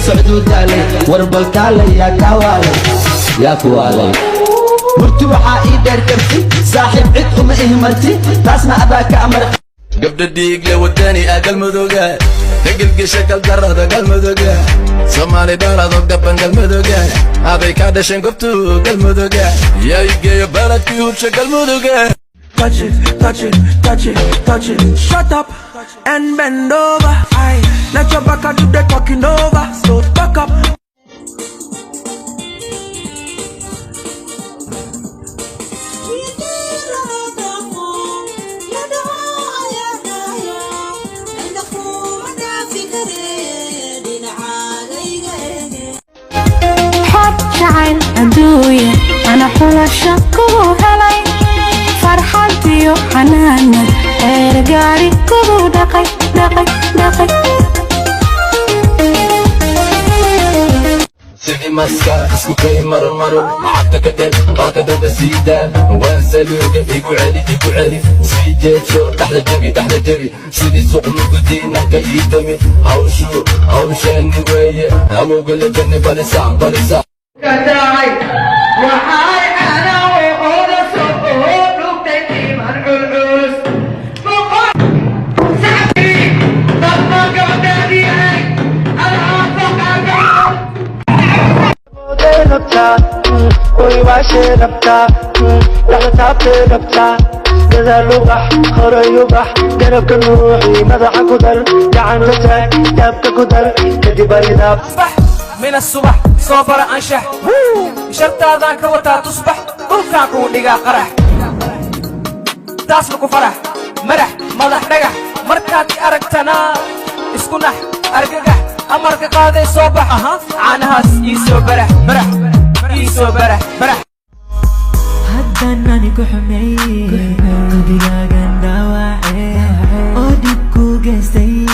socduu daalay warbalkaale yaa kaawaalay yaa kuwaalay murti waxaa ii dheer karti saaxiib cid uma ihmarti taasna adaa ka amar gabdha dhiigle wadani galmudugga tegilgisha galdarada galmudugga Somali dhalado gaban galmudugga aday ka dhashan gobtu galmudugga yaa igeeyo baladkii hubsha galmudugga Touch it, touch it, touch it, touch it. Shut up and bend over. Aye, let your back do the talking over. So back up. أدوية أنا حول الشك وهلاي فرحتي وحنانك رجالي كبو دقي دقي دقي سيدي مسكا اسمو كي مرمرو حتى كتب قاكدا بسيدان وانسالوك ايقو عالي سيجات شو تحلى جري سيدي سوق نقدينا كي دمي هاوشان نوايا هامو قل جنة بالسام كتاعي وحاي أنا وأنا سوق لقتي مرع العوس مقر سحبي ضمن قدامي أنا أفق من الصبح صوفر أنشح شرط ذاك وتا تصبح ضلكاك ودقا قرح تاسلك فرح مرح مضح نجح مركاتي أركتنا اسكنح أرقح أمرك قاضي صبح عنها يسو برح برح يسو برح برح هدناني كحمي قلبيغا قندواعي أوديكو قستي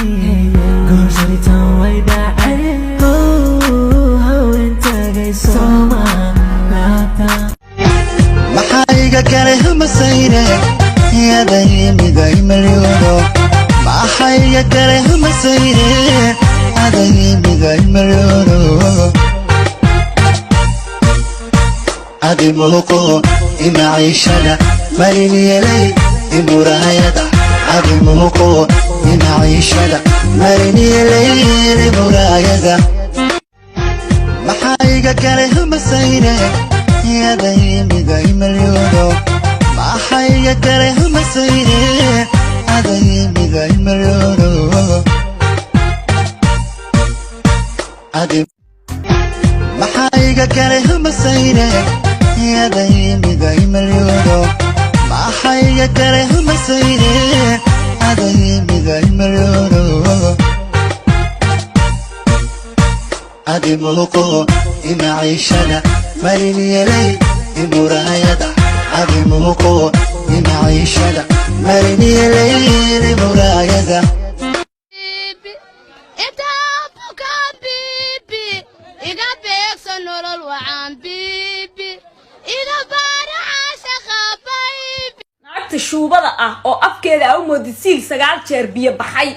قرصري تنويداعي maxayga galay hamasayne adaymiday malyoono maxayga galay hamasayne adaymiday malyoono adi muuqo imaciishada mariniyelay imuraayada adi muuqo imaciishada mariniyelay imuraayada maxayga galay hamasayne adaymiday malyoono maxayga galay hamasayne adaymiday malyoono maxayga galay hamasayne adaymiday malyoono maxayga galay hamasayne adaymiday malyoono adi muuqo imaciishada mariniyelay imuraayada adi muuqo imaciishada mariniyelay imuraayada naagta shuubada ah oo afkeeda u moodid siil 9 jeer biyo baxay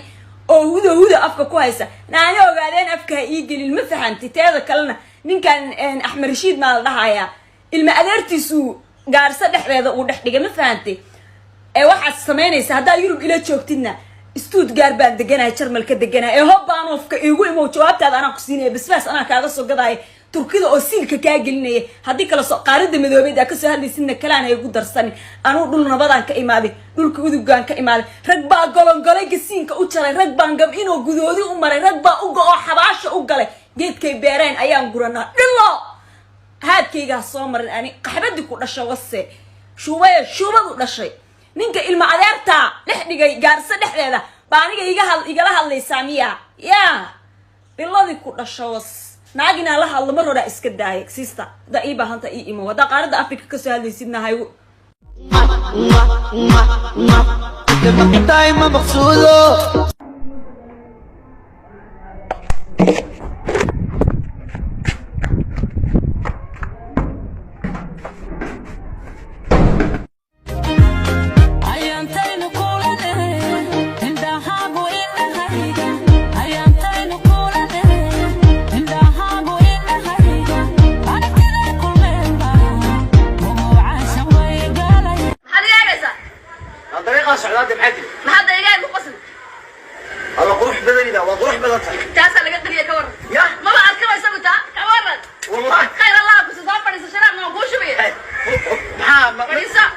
oo huda afka ku haysa naani ogaadeen afka ii gelin ma fahanti teeda kalena ninkan Axmed Rashiid ma la dhahayaa ilma adeertiisu gaarsa dhexdeeda uu dhex dhigay ma fahanti waxaad sameynaysaa hadaa Yurub ila joogtidna Stuttgart baan deganahay Jarmalka deganahay hobbaan ofka iigu imo jawaabtaada anaa ku siinay basbaas anaa kaaga soo gaday Turkida oo siilka ka gelinay hadii kala soo qaarada madoobeed ka soo hadlaysidna kalaan ay ugu darsan anuu dhul nabadan ka imaaday dhulka udugaan ka imaaday rag baa golongolay gasiinka u jaray rag baan gab inoo gudoodi u maray rag baa u go'o xabaasha u galay geedkay beereen ayaan guranaa dhilo haadkayga soo marin ani qaxbadi ku dhashay wase shubadu dhashay ninka ilma adeerta dhex dhigay gaarsa dhexdeeda baa aniga igala hadlaysaa miya yaa dhiladii ku dhashay was naagina la hadlo mar hore iska daayay siista da ii baahanta ii imo wada qaarada Afrika ka soo hadlaysidna hay دايما مقصوده ما هذا يقال مقصد الله قروح بدني ده وقروح بدنك تاسع لقى قريه كور يا